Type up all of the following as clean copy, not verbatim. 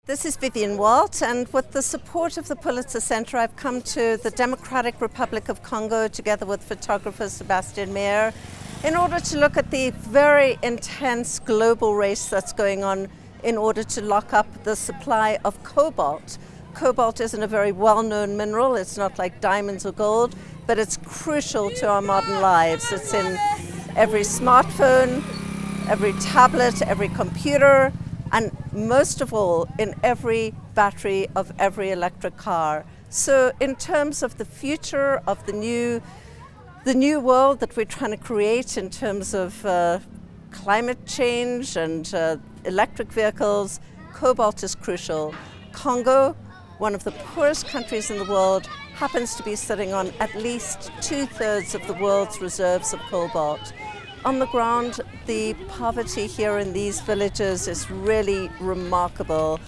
This is Vivienne Walt, and with the support of the Pulitzer Center, I've come to the Democratic Republic of Congo together with photographer Sebastian Meyer in order to look at the very intense global race that's going on in order to lock up the supply of cobalt. Cobalt isn't a very well-known mineral. It's not like diamonds or gold, but it's crucial to our modern lives. It's in every smartphone, every tablet, every computer, and most of all, in every battery of every electric car. So in terms of the future of the new world that we're trying to create in terms of climate change and electric vehicles, cobalt is crucial. Congo, one of the poorest countries in the world, happens to be sitting on at least 2/3 of the world's reserves of cobalt. On the ground, the poverty here in these villages is really remarkable,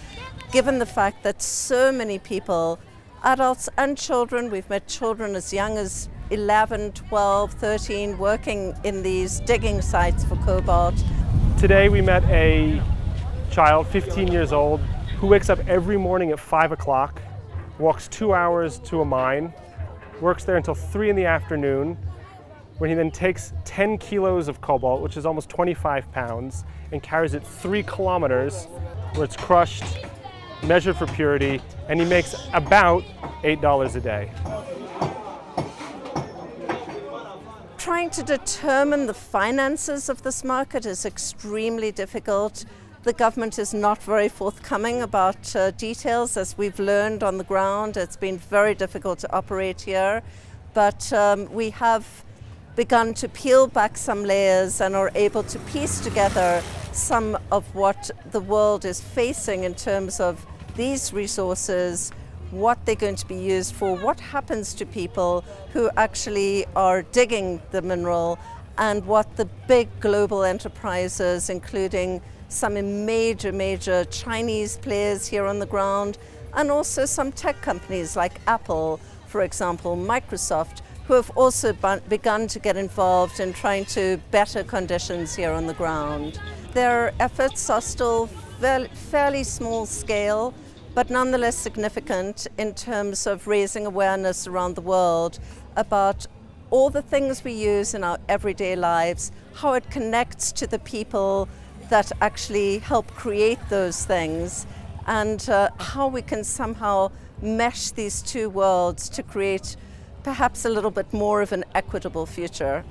given the fact that so many people, adults and children, we've met children as young as 11, 12, 13, working in these digging sites for cobalt. Today we met a child, 15 years old, who wakes up every morning at 5 o'clock, walks 2 hours to a mine, works there until 3 in the afternoon, when he then takes 10 kilos of cobalt, which is almost 25 pounds, and carries it 3 kilometers where it's crushed, measured for purity, and he makes about $8 a day. Trying to determine the finances of this market is extremely difficult. The government is not very forthcoming about details, as we've learned on the ground. It's been very difficult to operate here, but we have begun to peel back some layers and are able to piece together some of what the world is facing in terms of these resources, what they're going to be used for, what happens to people who actually are digging the mineral, and what the big global enterprises, including some major Chinese players here on the ground, and also some tech companies like Apple, for example, Microsoft, who have also begun to get involved in trying to better conditions here on the ground. Their efforts are still fairly small scale, but nonetheless significant in terms of raising awareness around the world about all the things we use in our everyday lives, how it connects to the people that actually help create those things, and how we can somehow mesh these two worlds to create perhaps a little bit more of an equitable future.